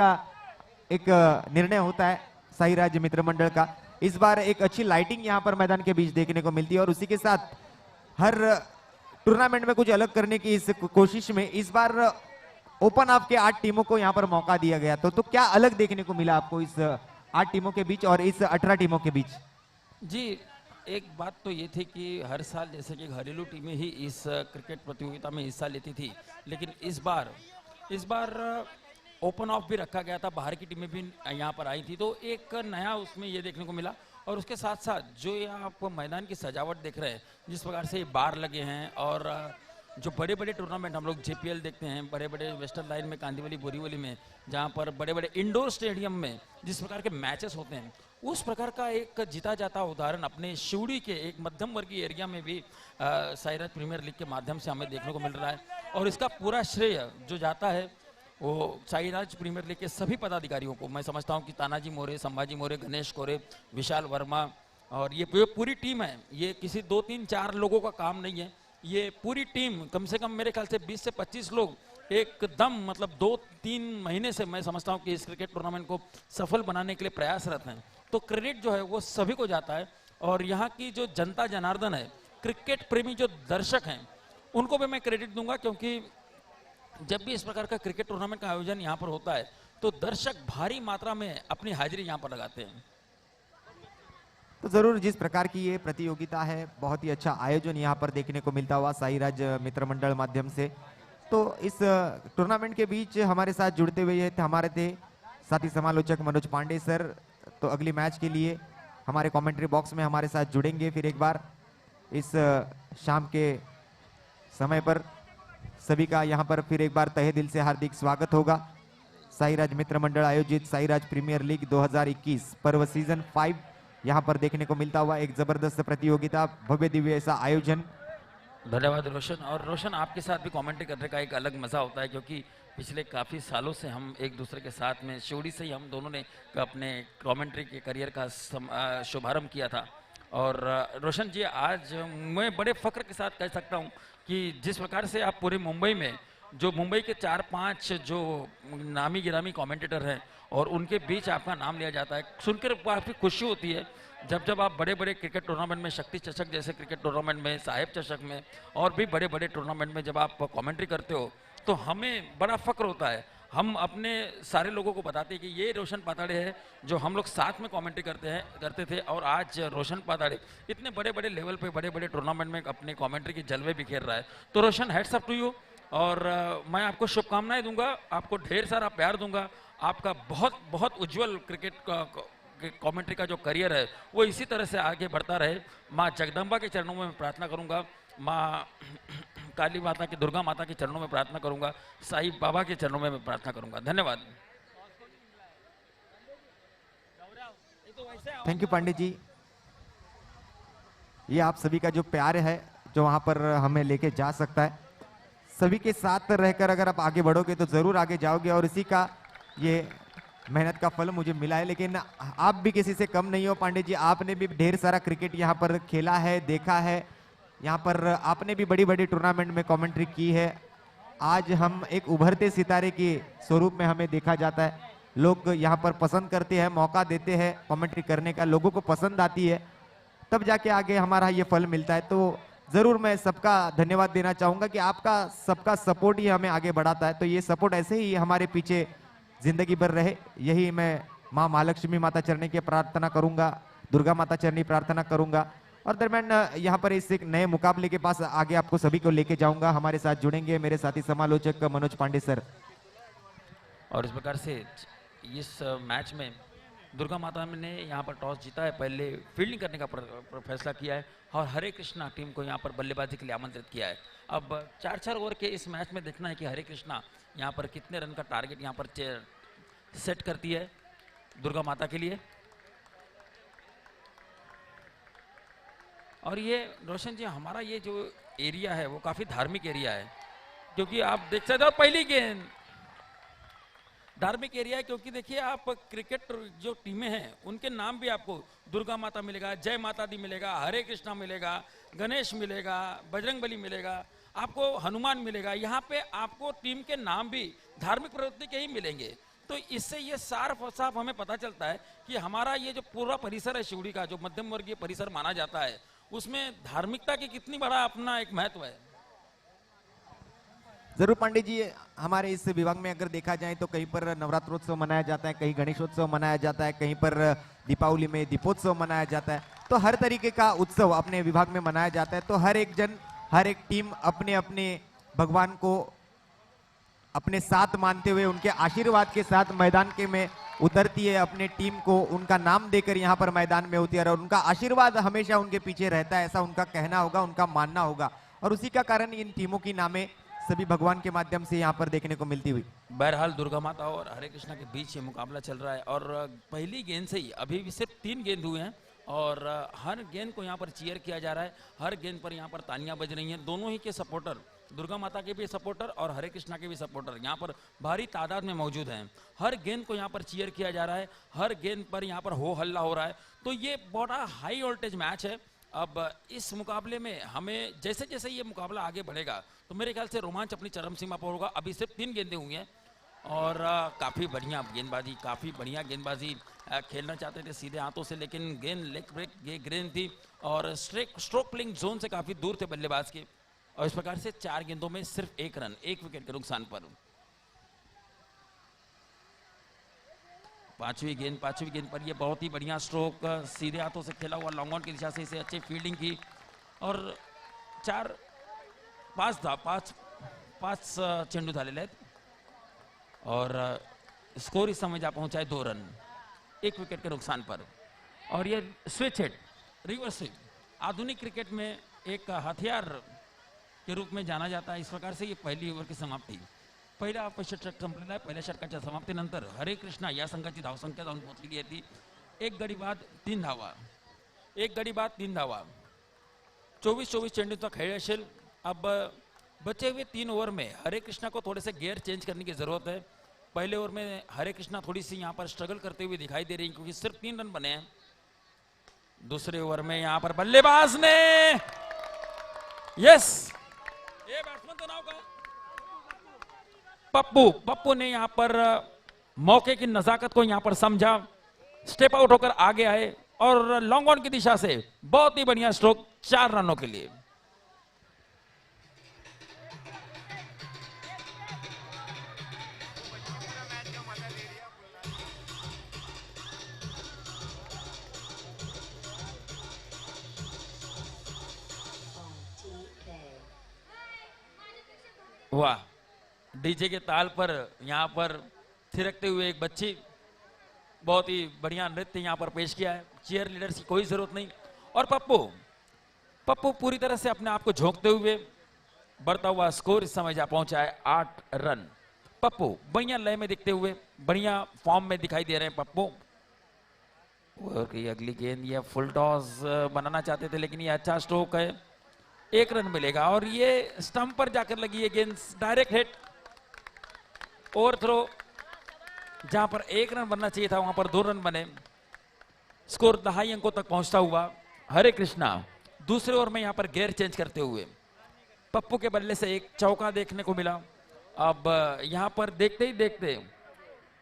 का एक निर्णय होता है साई राज्य मित्र मंडल का। इस बार एक अच्छी लाइटिंग यहाँ पर मैदान के बीच देखने को मिलती है और उसी के साथ हर टूर्नामेंट में कुछ अलग करने की इस कोशिश में इस बार ओपन ऑफ के 8 टीमों को यहाँ पर मौका दिया गया। तो क्या अलग देखने को मिला आपको इस 8 टीमों के बीच और इस 18 टीमों के बीच? जी, एक बात तो ये थी कि हर साल जैसे कि घरेलू टीमें ही इस क्रिकेट प्रतियोगिता में हिस्सा लेती थी, लेकिन इस बार ओपन ऑफ भी रखा गया था, बाहर की टीमें भी यहाँ पर आई थी, तो एक नया उसमें ये देखने को मिला। और उसके साथ साथ जो ये आप मैदान की सजावट देख रहे हैं, जिस प्रकार से ये बार लगे हैं और जो बड़े बड़े टूर्नामेंट हम लोग जेपीएल देखते हैं, बड़े बड़े वेस्टर्न लाइन में, कांदीवली, बोरीवली में, जहाँ पर बड़े बड़े इंडोर स्टेडियम में जिस प्रकार के मैचेस होते हैं, उस प्रकार का एक जीता जाता उदाहरण अपने शिवड़ी के एक मध्यम वर्गीय एरिया में भी साई राज्य प्रीमियर लीग के माध्यम से हमें देखने को मिल रहा है। और इसका पूरा श्रेय जो जाता है वो साई राज्य प्रीमियर लीग के सभी पदाधिकारियों को। मैं समझता हूँ कि तानाजी मोरे, संभाजी मोरे, गणेश कोरे, विशाल वर्मा और ये पूरी टीम है, ये किसी 2, 3, 4 लोगों का काम नहीं है। ये पूरी टीम कम से कम मेरे ख्याल से 20 से 25 लोग एकदम मतलब 2-3 महीने से मैं समझता हूँ कि इस क्रिकेट टूर्नामेंट को सफल बनाने के लिए प्रयासरत हैं। तो क्रेडिट जो है वो सभी को जाता है। और यहाँ की जो जनता जनार्दन है, क्रिकेट प्रेमी जो दर्शक हैं, उनको भी मैं क्रेडिट दूंगा, क्योंकि जब भी इस प्रकार का क्रिकेट टूर्नामेंट का आयोजन यहाँ पर होता है तो दर्शक भारी मात्रा में अपनी हाजिरी यहाँ पर लगाते हैं। तो जरूर जिस प्रकार की ये प्रतियोगिता है, बहुत ही अच्छा आयोजन यहाँ पर देखने को मिलता हुआ साई राज्य मित्र मंडल माध्यम से। तो इस टूर्नामेंट के बीच हमारे साथ जुड़ते हुए हमारे थे साथी समालोचक मनोज पांडे सर। तो अगली मैच के लिए हमारे कमेंट्री बॉक्स में हमारे साथ जुड़ेंगे फिर एक बार इस शाम के समय पर। सभी का यहाँ पर फिर एक बार तहे दिल से हार्दिक स्वागत होगा। साई राज्य मित्र मंडल आयोजित साई राज्य प्रीमियर लीग 2021 पर्व सीजन 5 यहाँ पर देखने को मिलता हुआ एक जबरदस्त प्रतियोगिता, भव्य दिव्य ऐसा आयोजन। धन्यवाद रोशन। और रोशन, आपके साथ भी कमेंट्री करने का एक अलग मजा होता है, क्योंकि पिछले काफ़ी सालों से हम एक दूसरे के साथ में शिवड़ी से ही हम दोनों ने अपने कमेंट्री के करियर का शुभारंभ किया था। और रोशन जी, आज मैं बड़े फख्र के साथ कह सकता हूँ कि जिस प्रकार से आप पूरे मुंबई में जो मुंबई के 4-5 जो नामी गिरामी कमेंटेटर हैं और उनके बीच आपका नाम लिया जाता है, सुनकर काफ़ी खुशी होती है। जब आप बड़े बड़े क्रिकेट टूर्नामेंट में, शक्ति चषक जैसे क्रिकेट टूर्नामेंट में, साहेब चषक में और भी बड़े बड़े टूर्नामेंट में जब आप कमेंट्री करते हो तो हमें बड़ा फक्र होता है। हम अपने सारे लोगों को बताते हैं कि ये रोशन पाताड़े है जो हम लोग साथ में कमेंट्री करते थे, और आज रोशन पाताड़े इतने बड़े बड़े लेवल पे बड़े बड़े टूर्नामेंट में अपने कमेंट्री की जलवे बिखेर रहा है। तो रोशन, हेड्स अप टू यू। और मैं आपको शुभकामनाएं दूंगा, आपको ढेर सारा प्यार दूंगा। आपका बहुत बहुत उज्जवल क्रिकेट का कमेंट्री का जो करियर है वो इसी तरह से आगे बढ़ता रहे। माँ जगदम्बा के चरणों में मैं प्रार्थना करूंगा, माँ काली माता की, दुर्गा माता के चरणों में प्रार्थना करूंगा, साईं बाबा के चरणों में मैं प्रार्थना करूंगा। धन्यवाद। Thank you Pandey ji. ये आप सभी का जो प्यार है जो वहां पर हमें लेके जा सकता है, सभी के साथ रहकर अगर आप आगे बढ़ोगे तो जरूर आगे जाओगे और इसी का ये मेहनत का फल मुझे मिला है। लेकिन आप भी किसी से कम नहीं हो पांडे जी, आपने भी ढेर सारा क्रिकेट यहाँ पर खेला है, देखा है, यहाँ पर आपने भी बड़ी बड़ी टूर्नामेंट में कमेंट्री की है। आज हम एक उभरते सितारे के स्वरूप में हमें देखा जाता है, लोग यहाँ पर पसंद करते हैं, मौका देते हैं कमेंट्री करने का, लोगों को पसंद आती है, तब जाके आगे हमारा ये फल मिलता है। तो जरूर मैं सबका धन्यवाद देना चाहूंगा कि आपका सबका सपोर्ट ही हमें आगे बढ़ाता है। तो ये सपोर्ट ऐसे ही हमारे पीछे जिंदगी भर रहे, यही मैं माँ महालक्ष्मी माता चरणी की प्रार्थना करूंगा, दुर्गा माता चरणी प्रार्थना करूंगा। और दरम्यान यहाँ पर इस एक नए मुकाबले के पास आगे आपको सभी को लेके जाऊंगा। हमारे साथ जुड़ेंगे मेरे साथी समालोचक मनोज पांडे सर। और इस प्रकार से इस मैच में दुर्गा माता ने यहाँ पर टॉस जीता है, पहले फील्डिंग करने का फैसला किया है और हरे कृष्णा टीम को यहाँ पर बल्लेबाजी के लिए आमंत्रित किया है। अब 4-4 ओवर के इस मैच में देखना है कि हरे कृष्णा यहाँ पर कितने रन का टारगेट यहाँ पर सेट करती है दुर्गा माता के लिए। और ये रोशन जी, हमारा ये जो एरिया है वो काफ़ी धार्मिक एरिया है, क्योंकि आप देख सकते हो पहली गेंद धार्मिक एरिया है, क्योंकि देखिए आप क्रिकेट जो टीमें हैं उनके नाम भी आपको दुर्गा माता मिलेगा, जय माता दी मिलेगा, हरे कृष्णा मिलेगा, गणेश मिलेगा, बजरंगबली मिलेगा, आपको हनुमान मिलेगा। यहाँ पे आपको टीम के नाम भी धार्मिक प्रवृत्ति के ही मिलेंगे। तो इससे ये साफ साफ हमें पता चलता है कि हमारा ये जो पूरा परिसर है शिवड़ी का, जो मध्यम वर्गीय परिसर माना जाता है, उसमें धार्मिकता की कितनी बड़ा अपना एक महत्व है। जरूर पांडे जी, हमारे इस विभाग में अगर देखा जाए तो कहीं पर नवरात्रोत्सव मनाया जाता है, कहीं गणेशोत्सव मनाया जाता है, कहीं पर दीपावली में दीपोत्सव मनाया जाता है। तो हर तरीके का उत्सव अपने विभाग में मनाया जाता है। तो हर एक जन, हर एक टीम अपने अपने भगवान को अपने साथ मानते हुए उनके आशीर्वाद के साथ मैदान के में उतरती है, अपने टीम को उनका नाम देकर यहाँ पर मैदान में होती है और उनका आशीर्वाद हमेशा उनके पीछे रहता है, ऐसा उनका कहना होगा, उनका मानना होगा। और उसी का कारण इन टीमों की नामें सभी भगवान के माध्यम से यहाँ पर देखने को मिलती हुई। बहरहाल दुर्गा माता और हरे कृष्णा के बीच ये मुकाबला चल रहा है और पहली गेंद से ही अभी भी सिर्फ 3 गेंद हुए हैं और हर गेंद को यहाँ पर चीयर किया जा रहा है, हर गेंद पर यहाँ पर तालियां बज रही हैं। दोनों ही के सपोर्टर, दुर्गा माता के भी सपोर्टर और हरे कृष्णा के भी सपोर्टर यहाँ पर भारी तादाद में मौजूद हैं। हर गेंद को यहाँ पर चीयर किया जा रहा है, हर गेंद पर यहाँ पर हो हल्ला हो रहा है। तो ये बड़ा हाई वोल्टेज मैच है। अब इस मुकाबले में हमें जैसे जैसे ये मुकाबला आगे बढ़ेगा तो मेरे ख्याल से रोमांच अपनी चरम सीमा पर होगा। अभी सिर्फ 3 गेंदें हुई हैं और काफ़ी बढ़िया गेंदबाजी, काफ़ी बढ़िया गेंदबाजी खेलना चाहते थे सीधे हाथों से, लेकिन गेंद लेग ब्रेक गेंद थी और स्ट्रोक प्लेइंग जोन से काफ़ी दूर थे बल्लेबाज के और इस प्रकार से 4 गेंदों में सिर्फ 1 रन, 1 विकेट के नुकसान पर। पांचवी गेंद पर ये बहुत ही बढ़िया स्ट्रोक सीधे हाथों से खेला हुआ लॉन्ग ऑन की दिशा से, इसे अच्छी फील्डिंग की और 5 चेंडू झालेले आहेत और स्कोर इस समय जा पहुंचा है 2 रन, 1 विकेट के नुकसान पर। और ये स्विच हिट, रिवर्स स्विच आधुनिक क्रिकेट में एक हथियार के रूप में जाना जाता है। इस प्रकार से ये पहली ओव्हर की समाप्ती, पहिला षटक संपलेला आहे। पहिल्या षटकाच्या समाप्तीनंतर हरे कृष्णा या संघाची धावसंख्या जाऊन पोहोचलेली आहे ती 1 गडी बाद 3 धावा, 1 गडी बाद 3 धावा। 24 चेंडूचा खेळ असेल। अब बचे हुए 3 ओवर में हरे कृष्णा को थोड़े से गियर चेंज करने की जरूरत है। पहले ओवर में हरे कृष्णा थोड़ी सी यहाँ पर स्ट्रगल करते हुए दिखाई दे रही है क्योंकि सिर्फ 3 रन बने हैं। दूसरे ओवर में यहाँ पर बल्लेबाज ने यस, ये बैट्समैन का नाम क्या है? पप्पू ने यहाँ पर मौके की नजाकत को यहाँ पर समझा, स्टेप आउट होकर आगे आए और लॉन्ग ऑन की दिशा से बहुत ही बढ़िया स्ट्रोक 4 रनों के लिए। वाह, डीजे के ताल पर यहाँ पर थिरकते हुए एक बच्ची, बहुत ही बढ़िया नृत्य यहाँ पर पेश किया है। चीयर लीडर्स की कोई जरूरत नहीं और पप्पू पूरी तरह से अपने आप को झोंकते हुए बढ़ता हुआ स्कोर इस समय जा पहुंचा है 8 रन। पप्पू बढ़िया लय में दिखते हुए, बढ़िया फॉर्म में दिखाई दे रहे हैं पप्पू। अगली गेंद ये फुल टॉस बनाना चाहते थे लेकिन ये अच्छा स्ट्रोक है, 1 रन मिलेगा और ये स्टंप पर जाकर लगी है गेंद, डायरेक्ट हिट। ओवर थ्रो, जहां पर 1 रन बनना चाहिए था वहां पर 2 रन बने। स्कोर 10 अंकों तक पहुंचता हुआ हरे कृष्णा दूसरे ओवर में यहां पर गियर चेंज करते हुए पप्पू के बल्ले से एक चौका देखने को मिला। अब यहां पर देखते ही देखते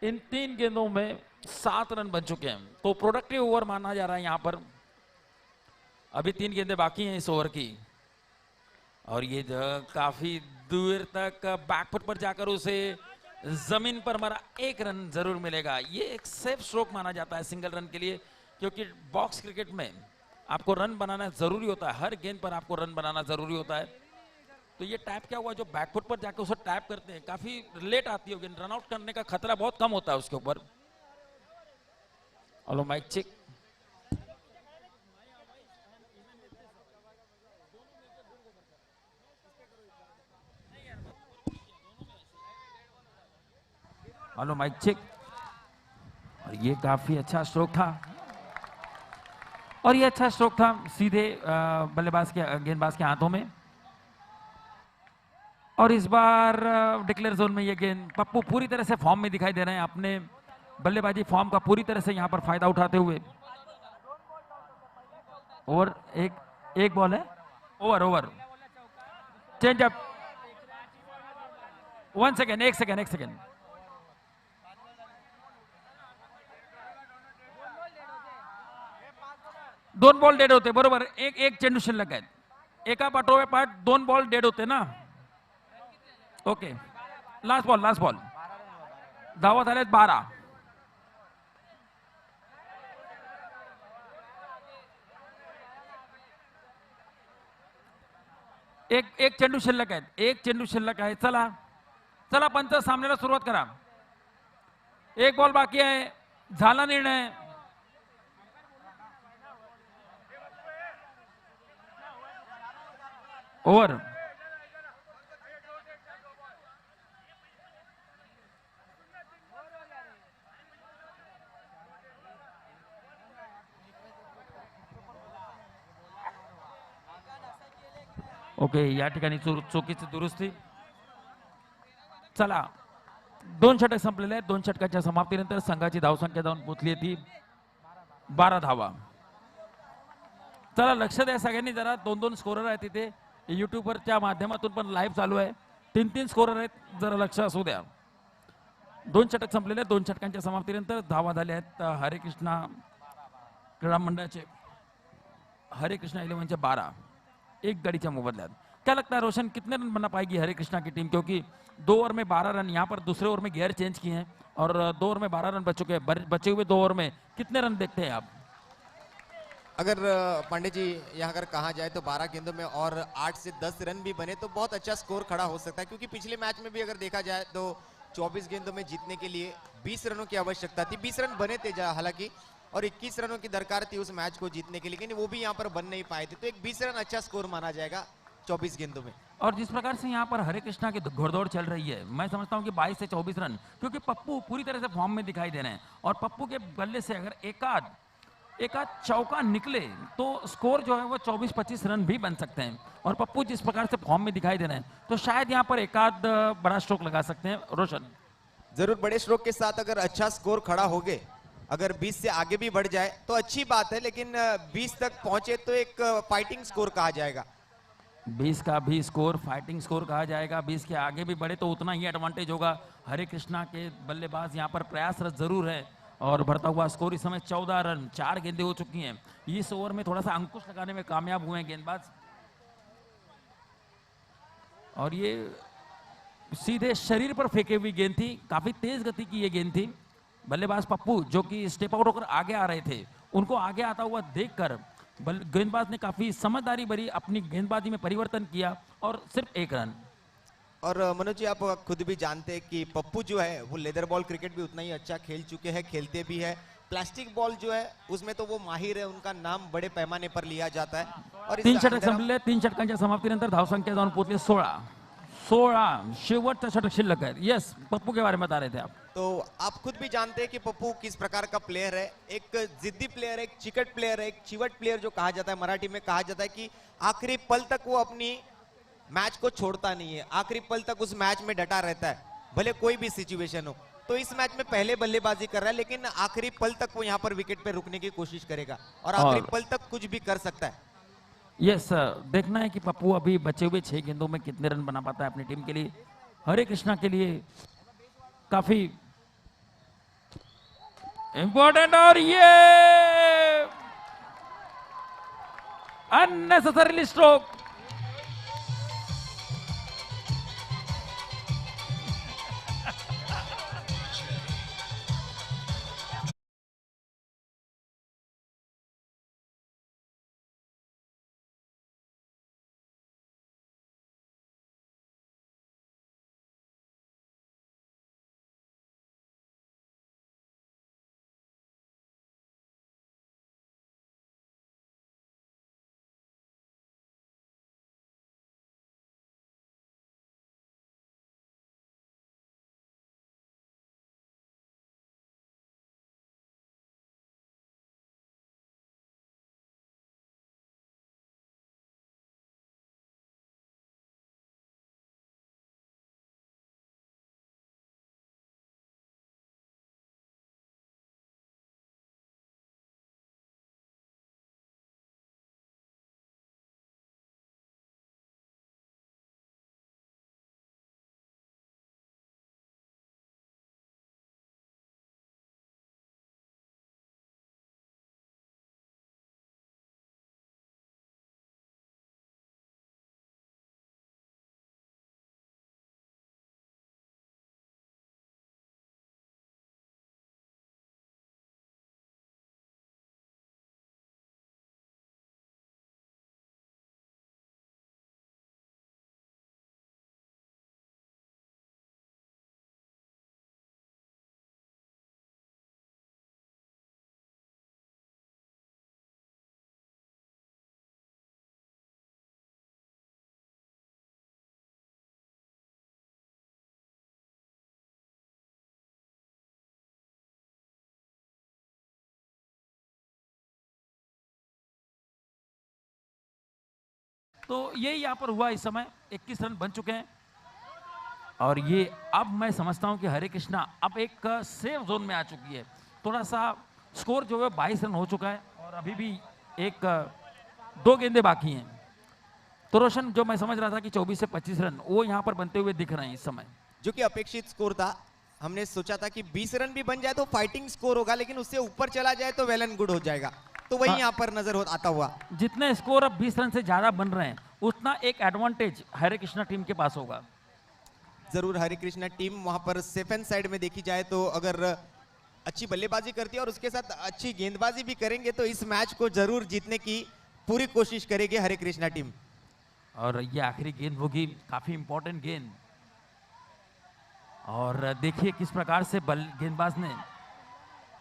इन 3 गेंदों में 7 रन बन चुके हैं, तो प्रोडक्टिव ओवर माना जा रहा है यहां पर। अभी 3 गेंदें बाकी हैं इस ओवर की और ये काफी दूर तक बैकफुट पर जाकर उसे जमीन पर मारा, 1 रन जरूर मिलेगा। ये एक सेफ स्ट्रोक माना जाता है सिंगल रन के लिए, क्योंकि बॉक्स क्रिकेट में आपको रन बनाना जरूरी होता है, हर गेंद पर आपको रन बनाना जरूरी होता है। तो ये टैप क्या हुआ, जो बैकफुट पर जाकर उसे टैप करते हैं, काफी लेट आती है गेंद, रन आउट करने का खतरा बहुत कम होता है उसके ऊपर। Hello mic check. Hello mic check. और ये काफी अच्छा स्ट्रोक था और ये अच्छा स्ट्रोक था सीधे बल्लेबाज के गेंदबाज के हाथों में। और इस बार डिक्लेयर जोन में ये गेंद पप्पू पूरी तरह से फॉर्म में दिखाई दे रहे हैं, अपने बल्लेबाजी फॉर्म का पूरी तरह से यहां पर फायदा उठाते हुए। और एक बॉल है, over change up. 1 second, 1 second. 2 ball dead होते बरोबर. एक एक चेंडू शिल्लक आहेत. एका पाठोपाठ 2 बॉल डेड होते ना. Okay, last ball. धावा झाल्यात 12. एक चेंडू शिल्लक आहेत. एक चेंडू शिल्लक आहे. चला चला पंच, सामन्याला सुरुवात करा. एक बॉल बाकी आहे. झाला निर्णय. ओव्हर. ओके, या ठिकाणी चुकीची दुरुस्ती. चला, 2 षटक संपलेले आहेत. 2 षटकाच्या समाप्तीनंतर संघाची धावसंख्या जाऊन पोहोचली ती 12 धावा. चला लक्ष द्या सगळ्यांनी जरा. 2-2 स्कोरर आहेत तिथे. युट्यूबवरच्या माध्यमातून पण लाईव्ह चालू आहे. 3-3 स्कोरर आहेत. जरा लक्ष असू द्या. 2 षटक संपलेले आहेत. 2 षटकांच्या समाप्तीनंतर धावा झाल्या आहेत हरे कृष्णा क्रीडा मंडळाचे. हरे कृष्णा 11 12. एक गाड़ी मोबदला. क्या लगता है रोशन, कितने रन बना पाएगी हरे कृष्णा की टीम? क्योंकि 2 ओवर में 12 रन, यहाँ पर दूसरे ओवर में गियर चेंज किए हैं और 2 ओवर में 12 रन बच चुके हैं. बचे हुए 2 ओवर में कितने रन देखते हैं आप? अगर पांडे जी यहाँ अगर कहा जाए तो 12 गेंदों में और 8 से 10 रन भी बने तो बहुत अच्छा स्कोर खड़ा हो सकता है, क्योंकि पिछले मैच में भी अगर देखा जाए तो 24 गेंदों में जीतने के लिए 20 रनों की आवश्यकता थी. 20 रन बने थे हालांकि, और 21 रनों की दरकार थी उस मैच को जीतने के लिए, लेकिन वो भी यहाँ पर बन नहीं पाए थे. तो एक 20 रन अच्छा स्कोर माना जाएगा 24 गेंदों में. और जिस प्रकार से यहाँ पर हरे कृष्णा की घोड़दौड़ चल रही है, मैं समझता हूँ कि 22 से 24 रन, क्योंकि पप्पू पूरी तरह से फॉर्म में दिखाई दे रहे हैं. और पप्पू के बल्ले से अगर एकाध चौका निकले तो स्कोर जो है वो 24-25 रन भी बन सकते हैं. और पप्पू जिस प्रकार से फॉर्म में दिखाई दे रहे हैं, तो शायद यहाँ पर एकाध बड़ा स्ट्रोक लगा सकते हैं. रोशन, जरूर बड़े स्ट्रोक के साथ अगर अच्छा स्कोर खड़ा हो गए, अगर 20 से आगे भी बढ़ जाए तो अच्छी बात है, लेकिन 20 तक पहुंचे तो एक फाइटिंग स्कोर कहा जाएगा. 20 का भी स्कोर फाइटिंग स्कोर कहा जाएगा. 20 के आगे भी बढ़े तो उतना ही एडवांटेज होगा. हरे कृष्णा के बल्लेबाज यहाँ पर प्रयासरत जरूर है और बढ़ता हुआ स्कोर इस समय 14 रन. 4 गेंदें हो चुकी हैं. इस ओवर में थोड़ा सा अंकुश लगाने में कामयाब हुए हैं गेंदबाज. और ये सीधे शरीर पर फेंके हुई गेंद थी. काफी तेज गति की ये गेंद थी. बल्लेबाज पप्पू जो कि स्टेप आउट होकर आगे आ रहे थे, उनको आगे आता हुआ देखकर गेंदबाज ने काफी समझदारी भरी अपनी गेंदबाजी में परिवर्तन किया और सिर्फ 1 रन. और मनोज जी, आप खुद भी जानते हैं कि पप्पू जो है वो लेदर बॉल क्रिकेट भी उतना ही अच्छा खेल चुके हैं, खेलते भी है. प्लास्टिक बॉल जो है उसमें तो वो माहिर है, उनका नाम बड़े पैमाने पर लिया जाता है. और 3 षटक संपले. 3 षटकांच्या समाप्तीनंतर धावसंख्या जाऊन पोहोचली 16. शेवटचा षटक शिल्लक है. यस, पप्पू के बारे में बता रहे थे आप. तो आप खुद भी जानते हैं कि पप्पू किस प्रकार का प्लेयर है. एक जिद्दी प्लेयर है, एक चिकट प्लेयर है, एक चिवट प्लेयर जो कहा जाता है, मराठी में कहा जाता है कि आखिरी पल तक वो अपनी मैच को छोड़ता नहीं है. आखिरी पल तक उस मैच में डटा रहता है, भले कोई भी सिचुएशन हो. तो इस मैच में पहले बल्लेबाजी कर रहा है, लेकिन आखिरी पल तक वो यहाँ पर विकेट पे रुकने की कोशिश करेगा और आखिरी पल तक कुछ भी कर सकता है. यस, देखना है कि पप्पू अभी बचे हुए 6 गेंदों में कितने रन बना पाता है अपनी टीम के लिए. हरे कृष्णा के लिए काफी इंपॉर्टेंट. और ये अननेसेसरी स्ट्रोक. तो ये यहाँ पर हुआ इस समय 21 रन बन चुके हैं और ये अब मैं समझता हूँ कि हरे कृष्णा अब एक सेफ जोन में आ चुकी है। थोड़ा सा स्कोर जो है 22 रन हो चुका है और अभी भी एक 2 गेंदें बाकी हैं। तो रोशन जो मैं समझ रहा था कि 24 से 25 रन वो यहाँ पर बनते हुए दिख रहे हैं इस समय, जो कि अपेक्षित स्कोर था। हमने सोचा था कि 20 रन भी बन जाए तो फाइटिंग स्कोर होगा, लेकिन उससे ऊपर चला जाए तो वेल एंड गुड हो जाएगा। तो वही हाँ। यहाँ पर नजर आता हुआ। जितने स्कोर अब 20 रन से ज्यादा बन रहे हैं उतना एक एडवांटेज हरे कृष्णा टीम के पास होगा। जरूर हरे कृष्णा टीम वहां पर सेफ एंड साइड में देखी जाए तो अगर अच्छी बल्लेबाजी करती है और उसके साथ अच्छी गेंदबाजी भी करेंगे तो इस मैच को जरूर जीतने की पूरी कोशिश करेगी हरे कृष्णा टीम। और ये आखिरी गेंद होगी, काफी इंपॉर्टेंट गेंद। और देखिए किस प्रकार से गेंदबाज ने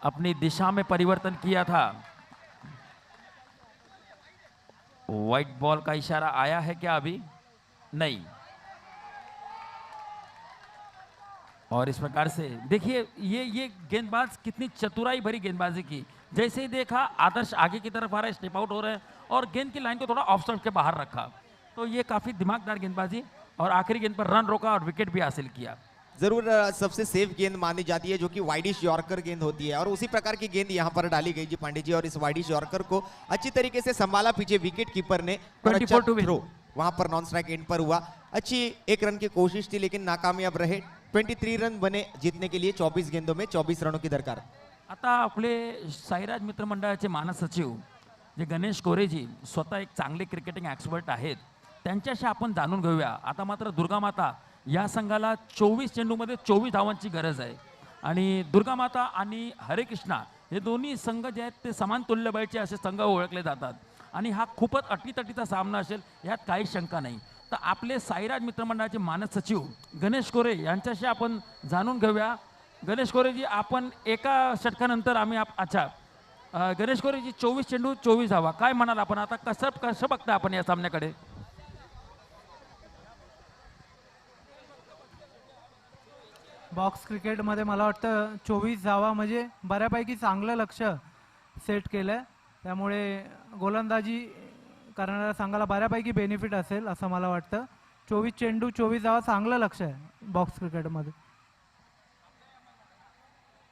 अपनी दिशा में परिवर्तन किया था। व्हाइट बॉल का इशारा आया है क्या अभी? नहीं। और इस प्रकार से देखिए ये गेंदबाज कितनी चतुराई भरी गेंदबाजी की। जैसे ही देखा आदर्श आगे की तरफ आ रहा है, स्टेप आउट हो रहे हैं और गेंद की लाइन को थोड़ा ऑफ स्टंप के बाहर रखा। तो ये काफी दिमागदार गेंदबाजी और आखिरी गेंद पर रन रोका और विकेट भी हासिल किया। जरूर सबसे सेफ गेंद मानी जाती है जो कि वाइडिश यॉर्कर गेंद होती है और उसी प्रकार की गेंद यहाँ पर डाली गई जी पांडे जी। और इस वाइडिश यॉर्कर को अच्छी तरीके से संभाला पीछे विकेट कीपर ने। 24 to win। थ्रो वहां पर नॉन स्ट्राइक एंड पर हुआ। अच्छी 1 रन की कोशिश थी लेकिन नाकामयाब रहे। 23 रन बने जीतने के लिए 24 गेंदों में 24 रनों की दरकार। आता आपले साईराज मित्र मंडळाचे महासचिव जे गणेश कोरेजी स्वतः एक चांगले क्रिकेटिंग एक्सपर्ट आहेत, त्यांच्याशी आपण जाणून घेऊया। आता मात्र दुर्गा माता या संघाला 24 चेंडूमध्ये 24 धावांची गरज आहे आणि दुर्गा माता आणि हरे कृष्णा हे दोन्ही संघ जे आहेत ते समान तुल्यबळाचे असे संघ ओळखले जातात आणि हा खूपच अटीतटीचा सामना असेल यात काही शंका नाही। तर आपले साईराज मित्रमंडळाचे मानस सचिव गणेश कोरे यांच्याशी आपण जाणून घेऊया। गणेश कोरेजी, आपण एका षटकानंतर आम्ही गणेश कोरेजी 24 चेंडू 24 धावा काय म्हणाल आपण? आता कसं बघता आपण या सामन्याकडे? बॉक्स क्रिकेटमध्ये मला वाटतं 24 धावा म्हणजे बऱ्यापैकी चांगलं लक्ष सेट केलं, त्यामुळे गोलंदाजी करणाऱ्या संघाला बऱ्यापैकी बेनिफिट असेल असं मला वाटतं। 24 चेंडू 24 धावा चांगलं लक्ष आहे बॉक्स क्रिकेटमध्ये।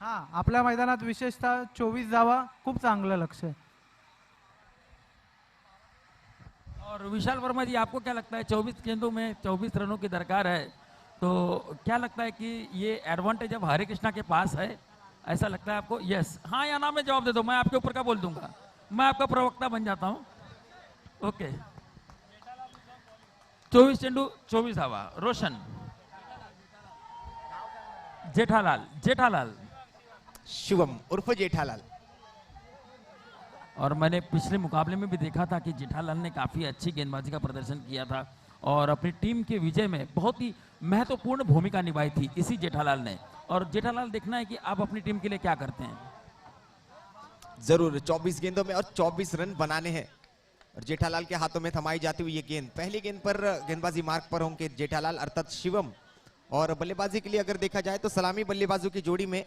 हां, आपल्या मैदानात विशेषतः 24 धावा खूप चांगलं लक्ष आहे। और विशाल वर्मा जी, आपको क्या लगता है 24 गेंदों में 24 रनों की दरकार है, तो क्या लगता है कि ये एडवांटेज अब हरे कृष्णा के पास है? ऐसा लगता है आपको? यस, हाँ या ना में जवाब दे दो, मैं आपके ऊपर का बोल दूंगा, मैं आपका प्रवक्ता बन जाता हूँ। ओके, 24 चेंडू 24 धावा। रोशन, जेठालाल शिवम उर्फ जेठालाल। और मैंने पिछले मुकाबले में भी देखा था कि जेठालाल ने काफ़ी अच्छी गेंदबाजी का प्रदर्शन किया था और अपनी टीम के विजय में बहुत ही महत्वपूर्ण भूमिका निभाई थी इसी जेठालाल ने। और जेठालाल, देखना है कि आप अपनी टीम के लिए क्या करते हैं। जरूर 24 गेंदों में और 24 रन बनाने हैं और जेठालाल के हाथों में थमाई जाती हुई ये गेंद। पहली गेंद पर गेंदबाजी मार्ग पर होंगे जेठालाल अर्थात शिवम। और बल्लेबाजी के लिए अगर देखा जाए तो सलामी बल्लेबाजों की जोड़ी में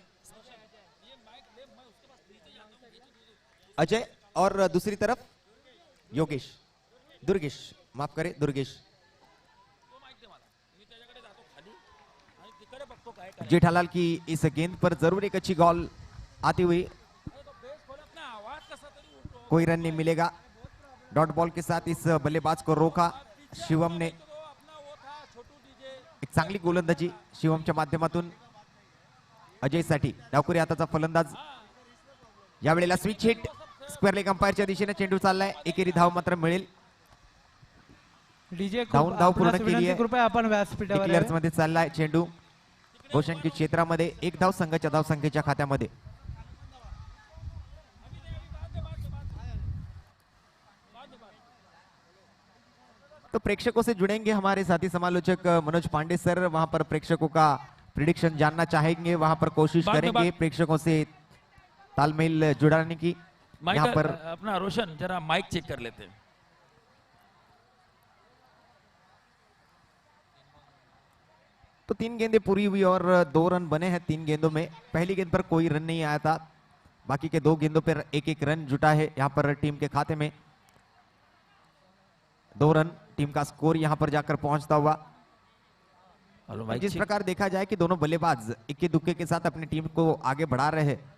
अजय और दूसरी तरफ दुर्गेश, माफ करें दुर्गेश। जेठालाल की इस गेंद पर जरूर एक अच्छी बॉल आती हुई, कोई रन नहीं मिलेगा। डॉट बॉल के साथ इस बल्लेबाज को रोका शिवम ने। एक चांगली गोलंदाजी शिवमच्या माध्यमातून अजयसाठी। डावखुरी हाताचा फलंदाज यावेळेला स्विच हिट स्क्वेअर लेग अंपायरच्या दिशेने चेंडू चाललाय। एकेरी धाव मात्र मिळेल। डीजे धाव पूर्ण केली आहे। कृपया आपण व्यासपीठावर डिक्लेअर्स मध्ये चाललाय चेंडू गोशंकी क्षेत्रामध्ये। 1 धाव संघाच्या धावसंख्येच्या खात्यामध्ये। तो प्रेक्षकों से जुड़ेंगे हमारे साथी समालोचक मनोज पांडे सर। वहां पर प्रेक्षकों का प्रिडिक्शन जानना चाहेंगे, वहां पर कोशिश करेंगे प्रेक्षकों से तालमेल जुड़ाने की। यहाँ पर अपना रोशन जरा माइक चेक कर लेते हैं। तो 3 गेंदें पूरी हुई और 2 रन बने हैं 3 गेंदों में। पहली गेंद पर कोई रन नहीं आया था, बाकी के 2 गेंदों पर एक रन जुटा है यहाँ पर टीम के खाते में। 2 रन टीम का स्कोर यहां पर जाकर पहुंचता हुआ। हेलो माइक जिस चेक। प्रकार देखा जाए कि दोनों बल्लेबाज इक्के दुक्के के साथ अपनी टीम को आगे बढ़ा रहे हैं।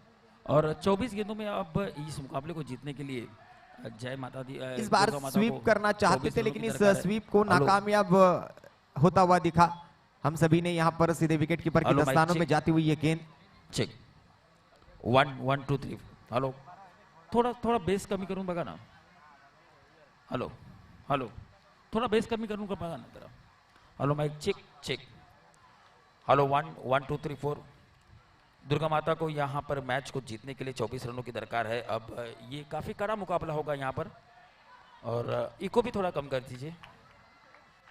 और 24 गेंदों में अब इस मुकाबले को जीतने के लिए जय माता दी इस बार दुर्गा माता स्वीप को करना चाहते 24 थे रनों लेकिन की इस दरकार है। स्वीप को हेलो, नाकामयाब होता हुआ दिखा। हम सभी ने यहाँ पर सीधे विकेट कीपर की हेलो, माइक दस्तानों में चेक। जाती हुई ये गेंद। चेक 1 1 2 3। हेलो, थोड़ा थोड़ा बेस कमी करूं बघा ना। हेलो हेलो, थोड़ा बेस कमी करूं का बघा ना जरा। Hello mic check check. Hello 1 1 2 3 4। Durga माता को यहाँ पर मैच को जीतने के लिए 24 रनों की दरकार है। अब ये काफी कड़ा मुकाबला होगा यहाँ पर। और इको भी थोड़ा कम कर दीजिए।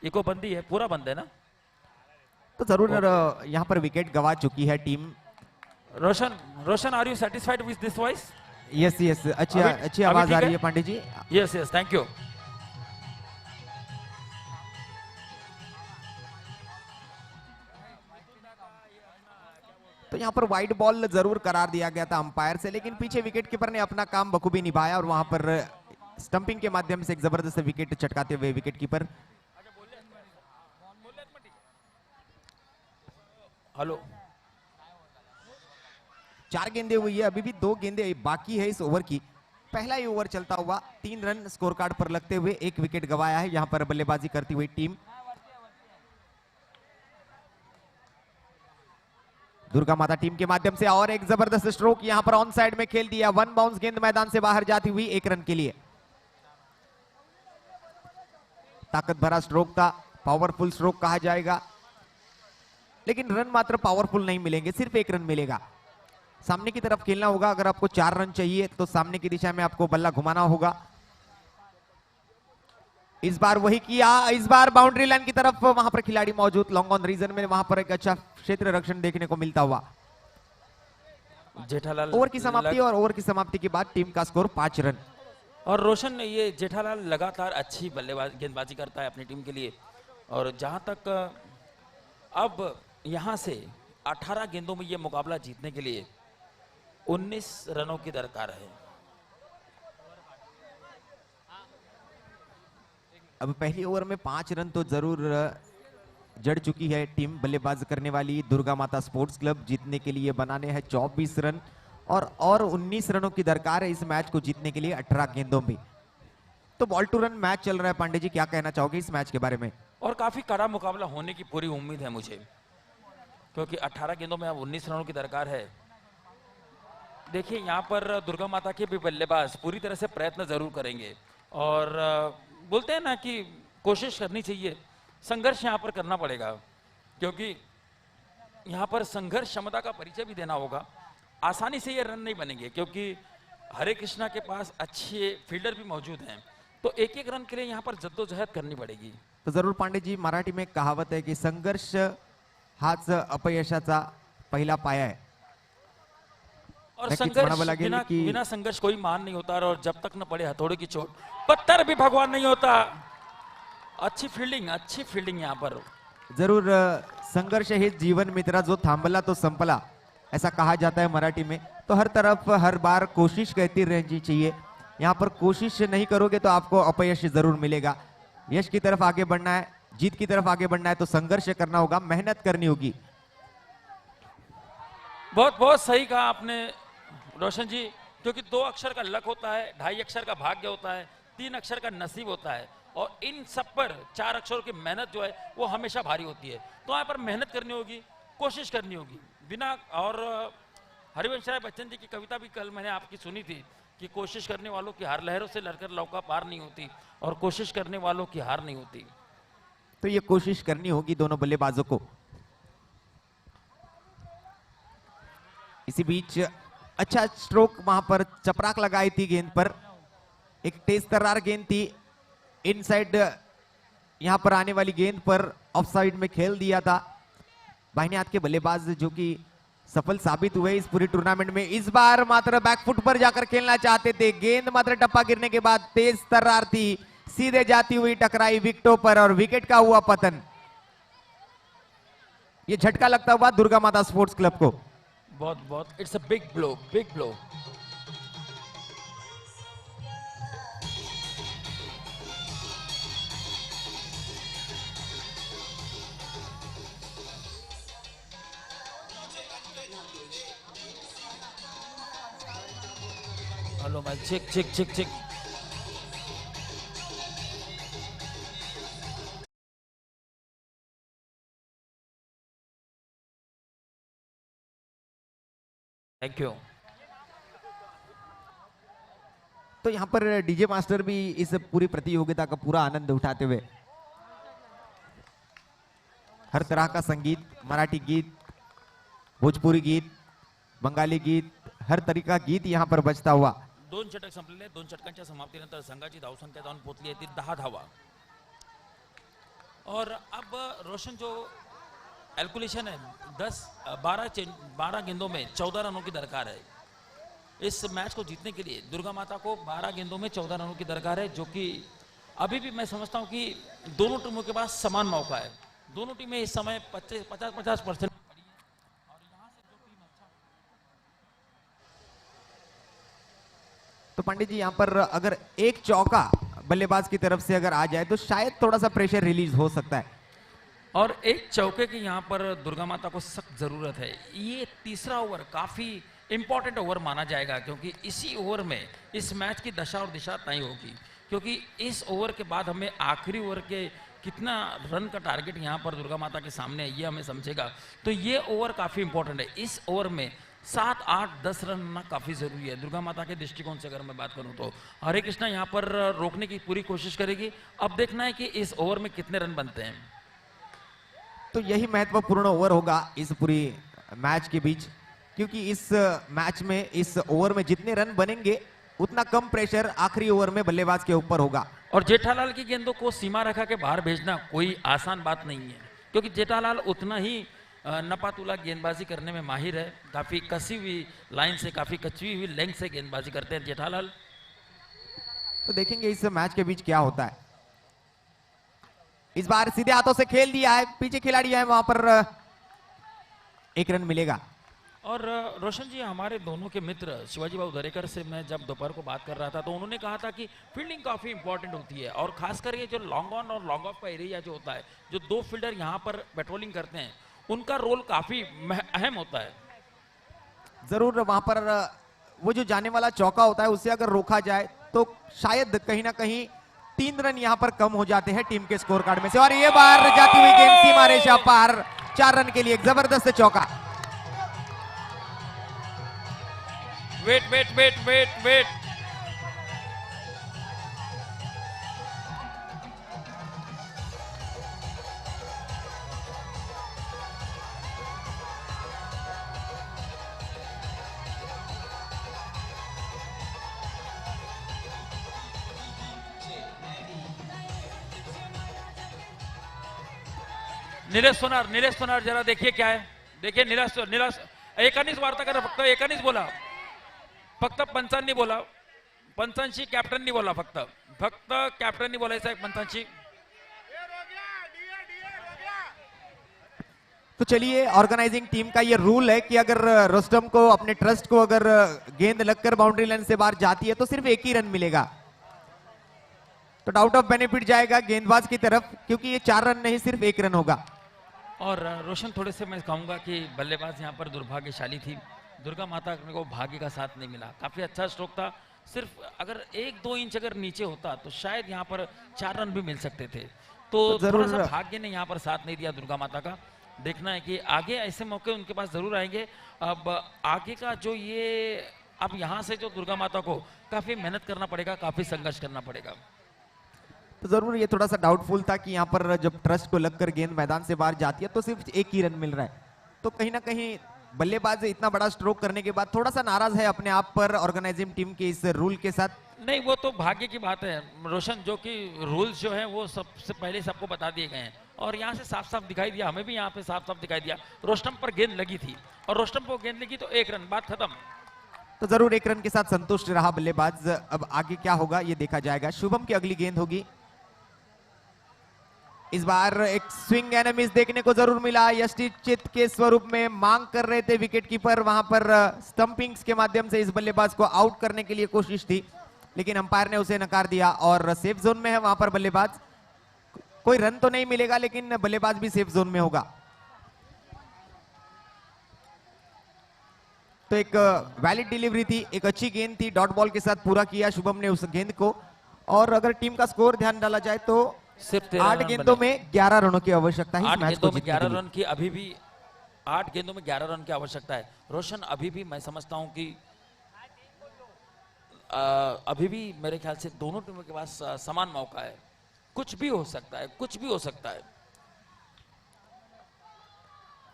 इको बंदी है, पूरा बंद है ना। तो जरूर यहाँ पर विकेट गवा चुकी है team. Roshan Roshan, are you satisfied with this voice? Yes yes, अच्छी अभी- अच्छी अभी आवाज ठीक आ है? रही है Pandey ji. Yes yes, thank you. तो यहाँ पर वाइड बॉल जरूर करार दिया गया था अंपायर से, लेकिन पीछे विकेट कीपर ने अपना काम बखूबी निभाया और वहां पर स्टंपिंग के माध्यम से एक जबरदस्त विकेट चटकाते हुए विकेट कीपर। हेलो, 4 गेंदें हुई है, अभी भी 2 गेंदें बाकी है इस ओवर की। पहला ही ओवर चलता हुआ 3 रन स्कोर कार्ड पर लगते हुए 1 विकेट गवाया है यहाँ पर बल्लेबाजी करती हुई टीम। दुर्गा माता टीम के माध्यम से और एक जबरदस्त स्ट्रोक यहाँ पर ऑन साइड में खेल दिया। 1 बाउंस गेंद मैदान से बाहर जाती हुई 1 रन के लिए। ताकत भरा स्ट्रोक था, पावरफुल स्ट्रोक कहा जाएगा, लेकिन रन मात्र पावरफुल नहीं मिलेंगे, सिर्फ 1 रन मिलेगा। सामने की तरफ खेलना होगा। अगर आपको 4 रन चाहिए तो सामने की दिशा में आपको बल्ला घुमाना होगा। इस बार वही किया, इस बार बाउंड्री लाइन की तरफ वहां पर खिलाड़ी मौजूद, लॉन्ग ऑन रीजन में वहां पर एक अच्छा क्षेत्र रक्षण देखने को मिलता हुआ। जेठालाल ओवर की समाप्ति और ओवर की समाप्ति के बाद टीम का स्कोर 5 रन। और रोशन, ये जेठालाल लगातार अच्छी बल्लेबाज गेंदबाजी करता है अपनी टीम के लिए। और जहां तक अब यहां से 18 गेंदों में ये मुकाबला जीतने के लिए 19 रनों की दरकार है। अब पहली ओवर में 5 रन तो जरूर जड़ चुकी है टीम बल्लेबाज करने वाली दुर्गा माता स्पोर्ट्स क्लब। जीतने के लिए बनाने हैं 24 रन और 19 रनों की दरकार है इस मैच को जीतने के लिए 18 गेंदों में। तो बॉल टू रन मैच चल रहा है। पांडे जी, क्या कहना चाहोगे इस मैच के बारे में? और काफी कड़ा मुकाबला होने की पूरी उम्मीद है मुझे, क्योंकि 18 गेंदों में अब 19 रनों की दरकार है। देखिए, यहाँ पर दुर्गा माता के भी बल्लेबाज पूरी तरह से प्रयत्न जरूर करेंगे। और बोलते हैं ना कि कोशिश करनी चाहिए, संघर्ष यहाँ पर करना पड़ेगा, क्योंकि यहाँ पर संघर्ष क्षमता का परिचय भी देना होगा। आसानी से ये रन नहीं बनेंगे, क्योंकि हरे कृष्णा के पास अच्छे फील्डर भी मौजूद हैं। तो एक एक रन के लिए यहाँ पर जद्दोजहद करनी पड़ेगी। तो जरूर पांडे जी, मराठी में एक कहावत है की संघर्ष हाच अपयशाचा पहिला पाया है। और नक्कीच संघर्ष म्हणावं लागेल बिना की बिना संघर्ष कोई मान नहीं होता। और जब तक न पड़े हथौड़े की चोट, पत्थर भी भगवान नहीं होता। अच्छी फील्डिंग यहाँ पर। जरूर संघर्ष हे जीवन मित्रा, जो थांबला तो संपला, ऐसा कहा जाता है मराठी में। तो हर तरफ हर बार कोशिश करती रहनी चाहिए। यहाँ पर कोशिश नहीं करोगे तो आपको अपयश जरूर मिलेगा। यश की तरफ आगे बढ़ना है, जीत की तरफ आगे बढ़ना है तो संघर्ष करना होगा, मेहनत करनी होगी। बहुत बहुत सही कहा आपने रोशन जी, क्योंकि 2 अक्षर का लक होता है, 2.5 अक्षर का भाग्य होता है, 3 अक्षर का नसीब होता है, और इन सब पर 4 अक्षरों की मेहनत जो है वो हमेशा भारी होती है। तो यहाँ पर मेहनत करनी होगी, कोशिश करनी होगी बिना। और हरिवंश राय बच्चन जी की कविता भी कल मैंने आपकी सुनी थी कि कोशिश करने वालों की हार लहरों से लड़कर नौका पार नहीं होती, और कोशिश करने वालों की हार नहीं होती। तो ये कोशिश करनी होगी दोनों बल्लेबाजों को। इसी बीच अच्छा स्ट्रोक वहां पर चपराक लगाई थी गेंद पर, एक तेज तर्रार गेंद थी, इनसाइड यहां पर आने वाली गेंद पर ऑफ साइड में खेल दिया था। बाहिनी हाथ के बल्लेबाज जो कि सफल साबित हुए इस पूरी टूर्नामेंट में। इस बार मात्र बैकफुट पर जाकर खेलना चाहते थे, गेंद मात्र टप्पा गिरने के बाद तेज तर्रार थी, सीधे जाती हुई टकराई विकेटों पर और विकेट का हुआ पतन। ये झटका लगता हुआ दुर्गा माता स्पोर्ट्स क्लब को। बहुत it's a big blow, big blow. Hello mic check check check check. Thank you. तो यहाँ पर डीजे मास्टर भी इस पूरी प्रतियोगिता का पूरा आनंद उठाते हुए हर तरह का संगीत, मराठी गीत, भोजपुरी गीत, बंगाली गीत, हर तरीका गीत यहाँ पर बजता हुआ। 2 षटक संपलेले. 2 षटकांच्या समाप्तीनंतर संघाची धावसंख्या जाऊन पोहोचली आहे ती 10 धावा. और अब रोशन जो कैलकुलेशन है 12 गेंदों में 14 रनों की दरकार है. इस मैच को जीतने के लिए दुर्गा माता को 12 गेंदों में 14 रनों की दरकार है, जो कि अभी भी मैं समझता हूं कि दोनों टीमों के पास समान मौका है. दोनों टीमें इस समय 50-50% तो पंडित जी यहाँ पर अगर एक चौका बल्लेबाज की तरफ से अगर आ जाए तो शायद थोड़ा सा प्रेशर रिलीज हो सकता है. और एक चौके की यहाँ पर दुर्गा माता को सख्त जरूरत है. ये तीसरा ओवर काफी इंपॉर्टेंट ओवर माना जाएगा, क्योंकि इसी ओवर में इस मैच की दशा और दिशा तय होगी. क्योंकि इस ओवर के बाद हमें आखिरी ओवर के कितना रन का टारगेट यहाँ पर दुर्गा माता के सामने है ये हमें समझेगा. तो ये ओवर काफी इंपॉर्टेंट है. इस ओवर में 7, 8, 10 रन होना काफी जरूरी है दुर्गा माता के दृष्टिकोण से. अगर मैं बात करूं तो हरे कृष्णा यहाँ पर रोकने की पूरी कोशिश करेगी. अब देखना है कि इस ओवर में कितने रन बनते हैं. तो यही महत्वपूर्ण ओवर होगा इस पूरी मैच के बीच, क्योंकि इस मैच में इस ओवर में जितने रन बनेंगे उतना कम प्रेशर आखिरी ओवर में बल्लेबाज के ऊपर होगा. और जेठालाल की गेंदों को सीमा रेखा के बाहर भेजना कोई आसान बात नहीं है, क्योंकि जेठालाल उतना ही नपातुला गेंदबाजी करने में माहिर है. काफी कसी हुई लाइन से, काफी कच्ची हुई लेंथ से गेंदबाजी करते हैं जेठालाल. तो देखेंगे इस मैच के बीच क्या होता है. इस बार सीधे हाथों से खेल दिया है, पीछे खिलाड़ी है, वहां पर 1 रन मिलेगा. और रोशन जी, हमारे दोनों के मित्र शिवाजी बाबू दरेकर से मैं जब दोपहर को बात कर रहा था तो उन्होंने कहा था कि फील्डिंग काफी इंपॉर्टेंट होती है, और खासकर ये जो लॉन्ग ऑन और लॉन्ग ऑफ का एरिया जो होता है, जो 2 फील्डर यहाँ पर पेट्रोलिंग करते हैं, उनका रोल काफी अहम होता है. जरूर वहां पर वो जो जाने वाला चौका होता है उसे अगर रोका जाए तो शायद कहीं ना कहीं 3 रन यहां पर कम हो जाते हैं टीम के स्कोर कार्ड में से. और ये बार जाती हुई गेंद सीमा रेखा पार 4 रन के लिए एक जबरदस्त चौका. Wait wait wait wait wait. Nilesh Sonar जरा देखिए क्या है. देखिए निलेश एकानीच वार्ता करा, फक्त एकानीच बोला, फक्त पंचांनी बोला, पंचांशी कॅप्टननी बोला, फक्त कॅप्टननी बोलायचं आहे पंचांशी. तो चलिए, ऑर्गेनाइजिंग टीम का ये रूल है कि अगर रोस्टम को अपने ट्रस्ट को अगर गेंद लगकर बाउंड्री लाइन से बाहर जाती है तो सिर्फ 1 ही रन मिलेगा. तो डाउट ऑफ बेनिफिट जाएगा गेंदबाज की तरफ, क्योंकि ये 4 रन नहीं सिर्फ 1 रन होगा. और रोशन, थोड़े से मैं कहूंगा कि बल्लेबाज यहाँ पर दुर्भाग्यशाली थी. दुर्गा माता को भाग्य का साथ नहीं मिला. काफी अच्छा स्ट्रोक था, सिर्फ अगर 1-2 इंच अगर नीचे होता तो शायद यहाँ पर 4 रन भी मिल सकते थे. तो थोड़ा सा भाग्य ने यहाँ पर साथ नहीं दिया दुर्गा माता का. देखना है कि आगे ऐसे मौके उनके पास जरूर आएंगे. अब आगे का जो ये, अब यहाँ से जो दुर्गा माता को काफी मेहनत करना पड़ेगा, काफी संघर्ष करना पड़ेगा. तो जरूर ये थोड़ा सा डाउटफुल था कि यहाँ पर जब ट्रस्ट को लगकर गेंद मैदान से बाहर जाती है तो सिर्फ 1 ही रन मिल रहा है. तो कहीं ना कहीं बल्लेबाज इतना बड़ा स्ट्रोक करने के बाद थोड़ा सा नाराज है अपने आप पर ऑर्गेनाइजिंग टीम के इस रूल के साथ. नहीं, वो तो भाग्य की बात है रोशन, जो कि रूल्स जो है वो सबसे पहले सबको बता दिए गए हैं, और यहाँ से साफ साफ दिखाई दिया, हमें भी यहाँ पे साफ साफ दिखाई दिया. रोस्टम पर गेंद लगी थी और रोस्टम को गेंद लगी तो 1 रन, बात खत्म. तो जरूर 1 रन के साथ संतुष्ट रहा बल्लेबाज. अब आगे क्या होगा ये देखा जाएगा. शुभम की अगली गेंद होगी. इस बार एक स्विंग एंड मिस देखने को जरूर मिला. यष्टिचित के स्वरूप में मांग कर रहे थे विकेट कीपर, वहां पर स्टंपिंग्स के माध्यम से इस बल्लेबाज को आउट करने के लिए कोशिश थी, लेकिन अंपायर ने उसे नकार दिया. और सेफ जोन में है वहां पर बल्लेबाज. कोई रन तो नहीं मिलेगा, लेकिन बल्लेबाज भी सेफ जोन में होगा. तो एक वैलिड डिलीवरी थी, एक अच्छी गेंद थी, डॉट बॉल के साथ पूरा किया शुभम ने उस गेंद को। और अगर टीम का स्कोर ध्यान डाला जाए तो सिर्फ 8 गेंदों में 11 रनों की आवश्यकता है इस 8 मैच को गेंदों में जीतने के 11 लिए। रन की अभी भी 8 गेंदों में 11 रन की आवश्यकता है। रोशन अभी भी मैं समझता हूं कि अभी भी मेरे ख्याल से दोनों टीमों के पास समान मौका है, कुछ भी हो सकता है, कुछ भी हो सकता है।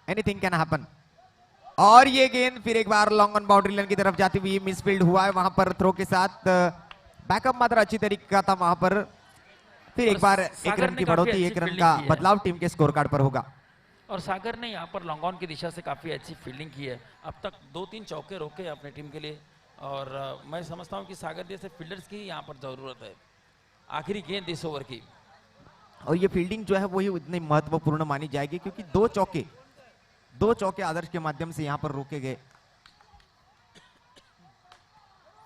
Anything can happen. और ये गेंद फिर एक बार लॉन्ग ऑन बाउंड्री लाइन की तरफ जाती हुई मिसफील्ड हुआ है, वहां पर थ्रो के साथ बैकअप मात्र अच्छी तरीके का था वहां पर। फिर एक बार एक सागर रन ने की काफी बढ़ोतरी, अच्छी एक रन फील्डिंग का की है। बदलाव टीम के स्कोर कार्ड पर होगा। और सागर ने यहाँ पर लॉन्ग ऑन की दिशा से काफ़ी अच्छी फील्डिंग की है, अब तक 2-3 चौके रोके हैं अपनी टीम के लिए। और मैं समझता हूँ कि सागर जैसे फील्डर्स की यहाँ पर ज़रूरत है आखिरी गेंद इस ओवर की। और ये फील्डिंग जो है वही इतनी महत्वपूर्ण मानी जाएगी क्योंकि दो चौके आदर्श के माध्यम से यहां पर रोके गए।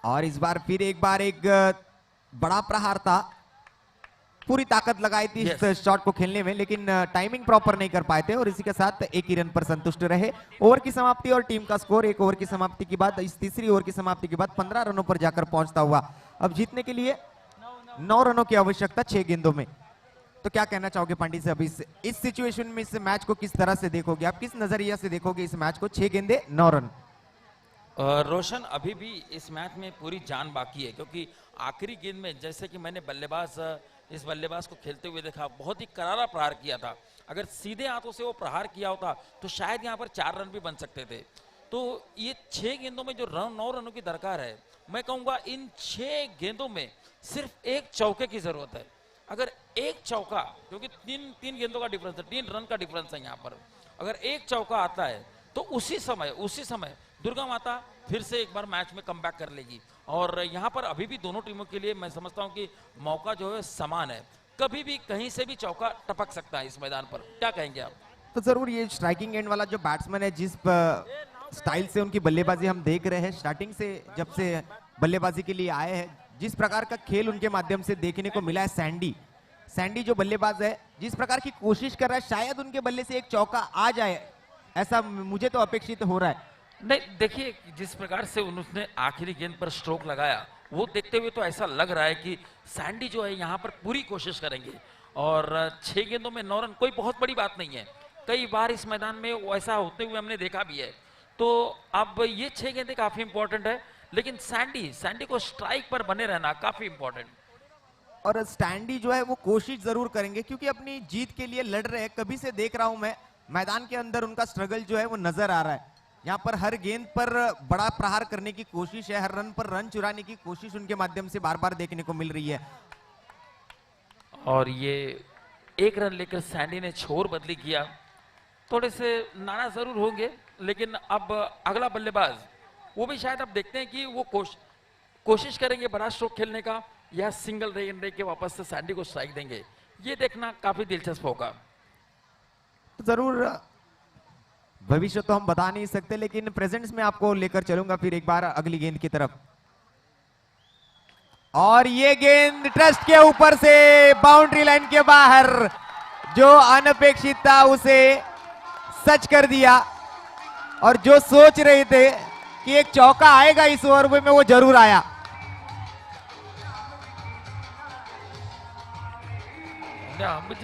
और इस बार फिर एक बार एक बड़ा प्रहार था, पूरी ताकत लगाई थी Yes. इस शॉट को खेलने में, लेकिन टाइमिंग प्रॉपर नहीं कर पाए थे और इसी के साथ एक ही रन पर संतुष्ट रहे। ओवर की समाप्ति और टीम का स्कोर एक ओवर की समाप्ति के बाद, इस तीसरी ओवर की समाप्ति के बाद 15 रनों पर जाकर पहुंचता हुआ अब जीतने के लिए 9 रनों की आवश्यकता 6 गेंदों में। तो क्या कहना चाहोगे पांडी साहब, इस सिचुएशन में इस मैच को किस तरह से देखोगे आप, किस नजरिया से देखोगे इस मैच को? 6 गेंदे 9 रन। रोशन अभी भी इस मैच में पूरी जान बाकी है, क्योंकि आखिरी गेंद में जैसे कि मैंने इस बल्लेबाज को खेलते हुए देखा, बहुत ही करारा प्रहार किया था। अगर सीधे हाथों से वो प्रहार किया होता तो शायद यहाँ पर 4 रन भी बन सकते थे। तो ये 6 गेंदों में जो 9 रनों की दरकार है, मैं कहूँगा इन 6 गेंदों में सिर्फ एक चौके की जरूरत है। अगर एक चौका, क्योंकि तीन गेंदों का डिफरेंस है, 3 रन का डिफरेंस है यहाँ पर, अगर एक चौका आता है तो उसी समय दुर्गा माता फिर से एक बार मैच में कमबैक कर लेगी। और यहाँ पर अभी भी दोनों टीमों के लिए मैं समझता हूँ कि मौका जो है समान है, कभी भी कहीं से भी चौका टपक सकता है इस मैदान पर। क्या कहेंगे आप? तो जरूर ये स्ट्राइकिंग एंड वाला जो बैट्समैन है, जिस स्टाइल से उनकी बल्लेबाजी हम देख रहे हैं स्टार्टिंग से, जब से बल्लेबाजी के लिए आए हैं, जिस प्रकार का खेल उनके माध्यम से देखने को मिला है। सैंडी जो बल्लेबाज है, जिस प्रकार की कोशिश कर रहा है, शायद उनके बल्ले से एक चौका आ जाए, ऐसा मुझे तो अपेक्षित हो रहा है। नहीं, देखिए जिस प्रकार से उसने आखिरी गेंद पर स्ट्रोक लगाया, वो देखते हुए तो ऐसा लग रहा है कि सैंडी जो है यहाँ पर पूरी कोशिश करेंगे। और 6 गेंदों में 9 रन कोई बहुत बड़ी बात नहीं है, कई बार इस मैदान में ऐसा होते हुए हमने देखा भी है। तो अब ये 6 गेंदें काफी इंपॉर्टेंट है, लेकिन सैंडी को स्ट्राइक पर बने रहना काफी इंपॉर्टेंट। और स्टैंडी जो है वो कोशिश जरूर करेंगे क्योंकि अपनी जीत के लिए लड़ रहे हैं। कभी से देख रहा हूं मैं मैदान के अंदर उनका स्ट्रगल जो है वो नजर आ रहा है। यहाँ पर हर गेंद पर बड़ा प्रहार करने की कोशिश है, हर रन पर रन चुराने की कोशिश उनके माध्यम से बार बार देखने को मिल रही है। और ये 1 रन लेकर सैंडी ने छोर बदली किया, थोड़े से नाराज जरूर होंगे, लेकिन अब अगला बल्लेबाज वो भी शायद अब देखते हैं कि वो कोशिश करेंगे बड़ा स्ट्रोक खेलने का, या सिंगल रेन के वापस से सैंडी को स्ट्राइक देंगे। ये देखना काफी दिलचस्प होगा। तो जरूर भविष्य तो हम बता नहीं सकते, लेकिन प्रेजेंट्स में आपको लेकर चलूंगा फिर एक बार अगली गेंद की तरफ। और ये गेंद ट्रस्ट के ऊपर से बाउंड्री लाइन के बाहर, जो अनपेक्षित था उसे सच कर दिया। और जो सोच रहे थे कि एक चौका आएगा इस ओवर में, वो जरूर आया।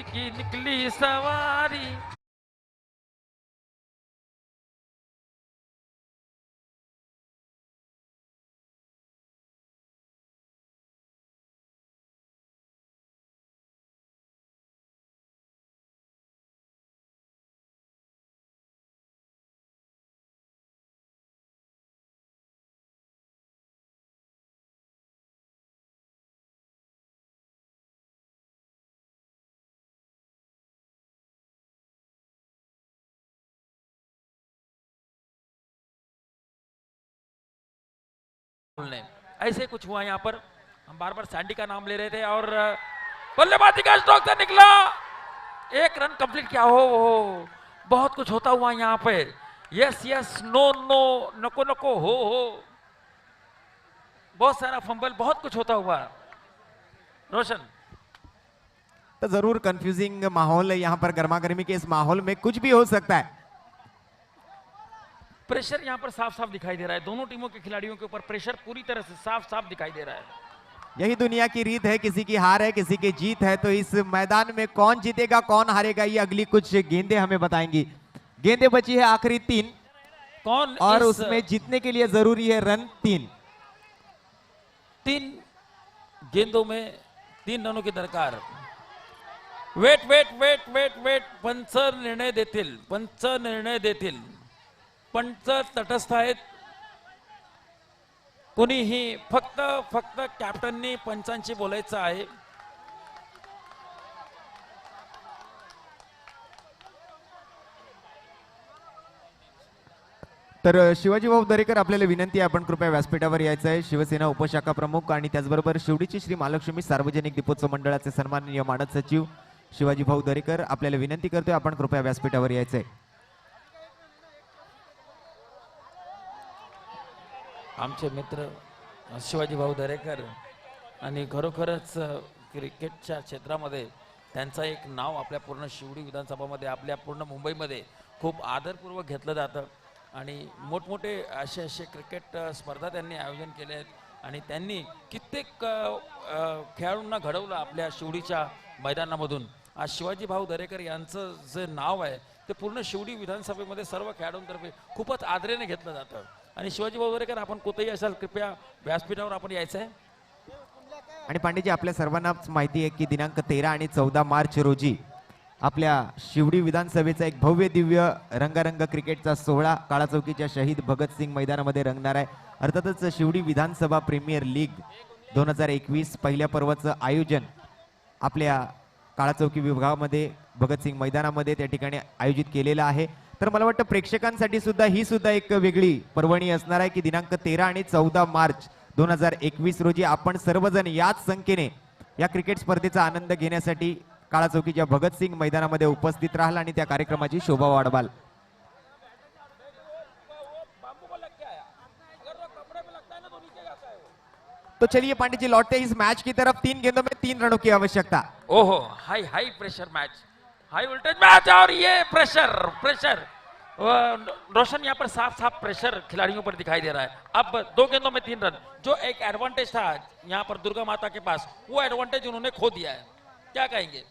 की निकली सवारी। ऐसे कुछ हुआ यहाँ पर, हम बार बार सैंडी का नाम ले रहे थे और बल्लेबाजी का स्ट्रोक से निकला, 1 रन कंप्लीट किया। हो बहुत कुछ होता हुआ यहाँ पे। यस यस, नो नो, नको नको, हो बहुत सारा फंबल, बहुत कुछ होता हुआ। रोशन, तो जरूर कंफ्यूजिंग माहौल है यहाँ पर, गर्मा गर्मी के इस माहौल में कुछ भी हो सकता है। प्रेशर यहाँ पर साफ साफ दिखाई दे रहा है, दोनों टीमों के खिलाड़ियों के ऊपर प्रेशर पूरी तरह से साफ साफ दिखाई दे रहा है। यही दुनिया की रीत है, किसी की हार है किसी की जीत है। तो इस मैदान में कौन जीतेगा कौन हारेगा ये अगली कुछ गेंदें हमें बताएंगी। गेंदें बची है आखिरी 3 कौन और उसमें जीतने के लिए जरूरी है रन 3 गेंदों में 3 रनों की दरकार। Wait wait wait wait wait पंच निर्णय देतील, पंच निर्णय देतील। पंच तटस्थ आहेत, कोणीही फक्त फक्त कॅप्टननी पंचांशी बोलायचं आहे। तर शिवाजी भाऊ दरेकर आपल्याला विनंती आहे आपण कृपया व्यासपीठावर यायचं आहे। शिवसेना उपशाखा प्रमुख आणि त्याचबरोबर शिवडीची श्री महालक्ष्मी सार्वजनिक दीपोत्सव मंडळाचे सन्माननीय मानद सचिव शिवाजी भाऊ दरेकर आपल्याला विनंती करतोय आपण कृपया व्यासपीठावर यायचं आहे। आमचे मित्र शिवाजी भाऊ दरेकर आणि खरोखरच क्रिकेटच्या क्षेत्रामध्ये त्यांचं एक नाव आपल्या पूर्ण शिवडी विधानसभामध्ये आपल्या पूर्ण मुंबईमध्ये खूप आदरपूर्वक घेतलं जातं आणि मोठमोठे असे क्रिकेट स्पर्धा त्यांनी आयोजन केले आहेत आणि त्यांनी कित्येक खेळाडूंना घडवलं आपल्या शिवडीच्या मैदानामधून। आज शिवाजी भाऊ दरेकर यांचं जे नाव आहे ते पूर्ण शिवडी विधानसभेमध्ये सर्व खेळाडूंतर्फे खूपच आदरेने घेतलं जातं आणि शिवाजी भाऊ दरेकर आपण कुठेही असाल कृपया व्यासपीठावर आपण यायचं आहे। आणि पांडेजी आपल्या सर्वांनाच माहिती आहे की दिनांक 13 आणि 14 मार्च रोजी आपल्या शिवडी विधानसभेचा एक भव्य दिव्य रंगारंग क्रिकेटचा सोहळा काळा चौकीच्या शहीद भगतसिंग मैदानामध्ये रंगणार आहे। अर्थातच शिवडी विधानसभा प्रीमियर लीग 2021 पहिल्या पर्वाचं आयोजन आपल्या काळा चौकी विभागामध्ये भगतसिंग मैदानामध्ये त्या ठिकाणी आयोजित केलेलं आहे। तर मला वाटतं प्रेक्षकांसाठी सुद्धा ही सुद्धा एक वेगळी पर्वणी असणार आहे की दिनांक 13 आणि 14 मार्च 2021 रोजी आपण सर्वजण याच संख्येने या क्रिकेट स्पर्धेचा आनंद घेण्यासाठी काळा चौकीच्या भगतसिंग मैदानामध्ये उपस्थित राहाल आणि त्या कार्यक्रमाची शोभा वाढवाल। तो चलिए पांडे जी लौटते इस मैच की तरफ। 3 गेंदों में 3 रनों की आवश्यकता। ओहो high high pressure match, high voltage match और ये प्रेशर प्रेशर रोशन यहाँ पर साफ साफ प्रेशर खिलाड़ियों पर दिखाई दे रहा है। अब 2 गेंदों में 3 रन, जो एक एडवांटेज था यहाँ पर दुर्गा माता के पास वो एडवांटेज उन्होंने खो दिया है, क्या कहेंगे?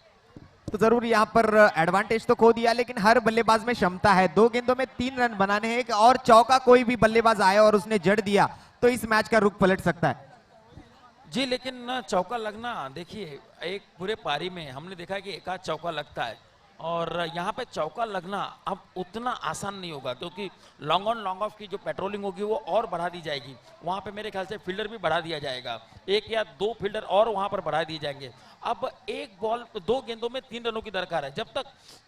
तो जरूर यहाँ पर एडवांटेज तो खो दिया लेकिन हर बल्लेबाज में क्षमता है। 2 गेंदों में 3 रन बनाने हैं और चौका कोई भी बल्लेबाज आया और उसने जड़ दिया तो इस मैच का रुख पलट सकता है। जी लेकिन चौका लगना, देखिए एक पूरे पारी में हमने देखा कि एक आध चौका लगता है और यहाँ पे चौका लगना अब उतना आसान नहीं होगा क्योंकि लॉन्ग ऑन लॉन्ग ऑफ की जो पेट्रोलिंग होगी वो और बढ़ा दी जाएगी। वहाँ पे मेरे ख्याल से फील्डर भी बढ़ा दिया जाएगा, 1 या 2 फील्डर और वहाँ पर बढ़ा दिए जाएंगे। अब 2 गेंदों में 3 रनों की दरकार है। जब तक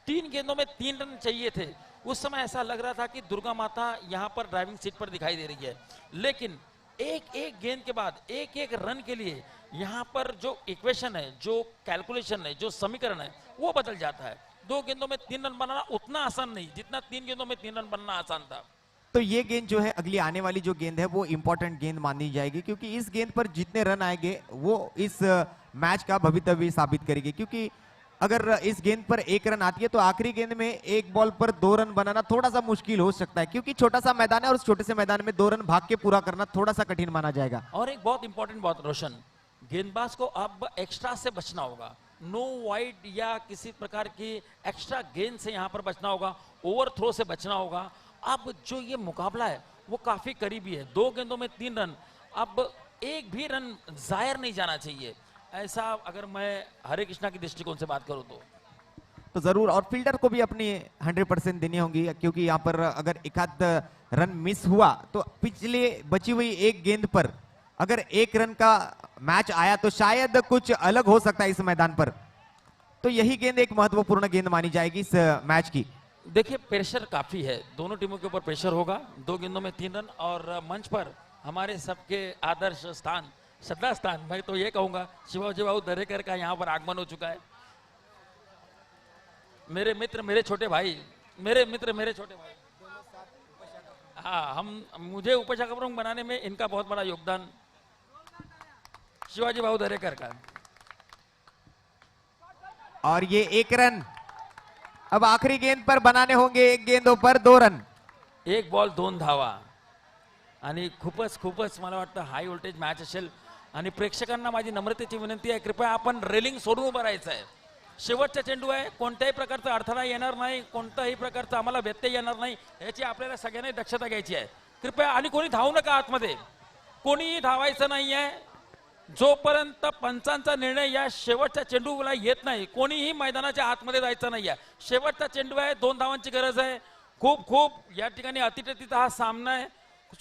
3 गेंदों में 3 रन चाहिए थे उस समय ऐसा लग रहा था कि दुर्गा माता यहाँ पर ड्राइविंग सीट पर दिखाई दे रही है, लेकिन एक गेंद के बाद एक रन के लिए यहाँ पर जो इक्वेशन है, जो कैलकुलेशन है, जो समीकरण है वो बदल जाता है। 2 गेंदों में 3 रन बनाना उतना आसान नहीं जितना 3 गेंदों में 3 रन बनना आसान था। तो ये गेंद जो है अगली आने वाली जो गेंद है वो इंपॉर्टेंट गेंद मानी जाएगी क्योंकि इस गेंद पर जितने रन आएंगे वो इस मैच का भवितव्य साबित करेगी। क्योंकि अगर इस गेंद पर 1 रन आती है तो आखिरी गेंद में एक बॉल पर 2 रन बनाना थोड़ा सा मुश्किल हो सकता है क्योंकि छोटा सा मैदान है और उस छोटे से मैदान में 2 रन भाग के पूरा करना थोड़ा सा कठिन माना जाएगा। और एक बहुत इंपॉर्टेंट बात रोशन, गेंदबाज को अब एक्स्ट्रा से बचना होगा, नो वाइड या किसी प्रकार की एक्स्ट्रा गेंद से यहाँ पर बचना होगा, ओवर थ्रो से बचना होगा। अब जो ये मुकाबला है वो काफी करीबी है, 2 गेंदों में 3 रन, अब एक भी रन जायर नहीं जाना चाहिए, ऐसा अगर मैं हरे कृष्णा की दृष्टिकोण से बात करूं तो जरूर। और फील्डर को भी अपनी 100% देनी होगी क्योंकि यहाँ पर अगर एक आध रन मिस हुआ तो पिछले बची हुई एक गेंद पर अगर 1 रन का मैच आया तो शायद कुछ अलग हो सकता है इस मैदान पर। तो यही गेंद एक महत्वपूर्ण गेंद मानी जाएगी इस मैच की। देखिए प्रेशर काफी है, दोनों टीमों के ऊपर प्रेशर होगा। 2 गेंदों में 3 रन और मंच पर हमारे सबके आदर्श स्थान, श्रद्धा स्थान, मैं तो ये कहूंगा शिवाजी भाऊ दरेकर का यहाँ पर आगमन हो चुका है। मेरे मित्र, मेरे छोटे भाई, मेरे मित्र, मेरे छोटे भाई, हाँ, मुझे उपशाखा प्रमुख बनाने में इनका बहुत बड़ा योगदान शिवाजी भाऊ दरेकर का। और ये 1 रन अब आखिरी गेंद पर बनाने होंगे, 1 गेंदों पर 2 रन। एक बॉल 2 धावा आणि खूपच मला वाटतं हाय व्होल्टेज मॅच असेल आणि प्रेक्षकांना माझी नम्रतेची विनंती आहे, कृपया आपण रेलिंग सोडून उभं राहायचं आहे. शेवटचा चेंडू आहे, कोणत्याही प्रकारचा अडथळा येणार नाही, कोणत्याही प्रकारचा आम्हाला व्यत्यय येणार नाही याची आपल्याला सगळ्यांनी दक्षता घ्यायची आहे. कृपया आणि कोणी धावू नका आतमध्ये, कोणीही धावायचं नाही आहे जोपर्यंत पंचांचा निर्णय या शेवटच्या चेंडूला येत नाही. कोणीही मैदानाच्या आतमध्ये जायचं नाही आहे. शेवटचा चेंडू आहे, 2 धावांची गरज आहे. खूप या ठिकाणी अतिटतीचा हा सामना आहे.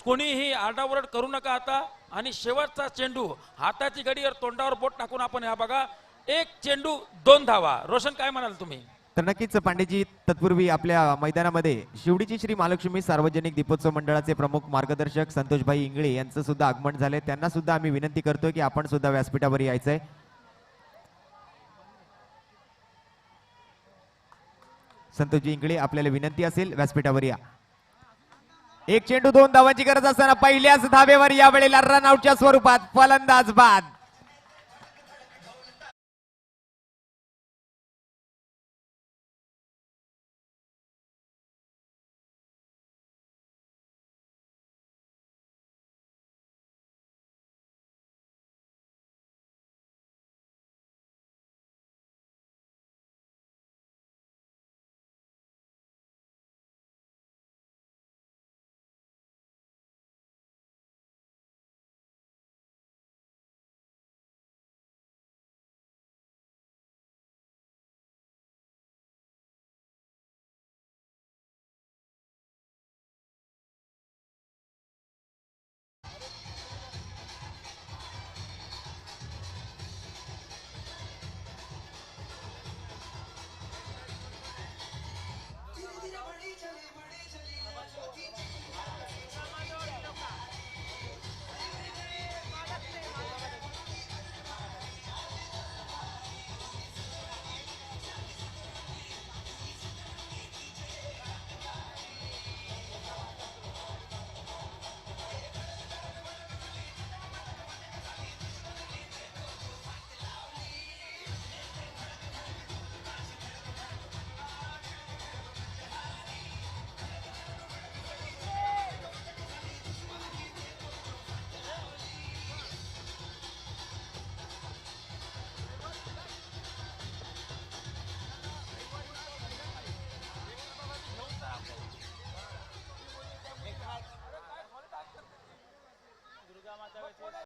कोणीही आरडाओरड करू नका आता. आणि शेवटचा चेंडू, हाताची घडीवर तोंडावर बोट टाकून आपण ह्या बघा, 1 चेंडू 2 धावा. रोशन काय म्हणाल तुम्ही? तर नक्कीच पांडेजी, तत्पूर्वी आपल्या मैदानामध्ये शिवडीची श्री महालक्ष्मी सार्वजनिक दीपोत्सव मंडळाचे प्रमुख मार्गदर्शक संतोषभाई इंगळे यांचं सुद्धा आगमन झाले. त्यांना सुद्धा आम्ही विनंती करतोय की आपण सुद्धा व्यासपीठावर यायचंय. संतोषजी इंगळे, आपल्याला विनंती असेल व्यासपीठावर या. 1 चेंडू 2 धावांची गरज असताना पहिल्याच धावेवर यावेळेला रनआउटच्या स्वरूपात फलंदाज बाद.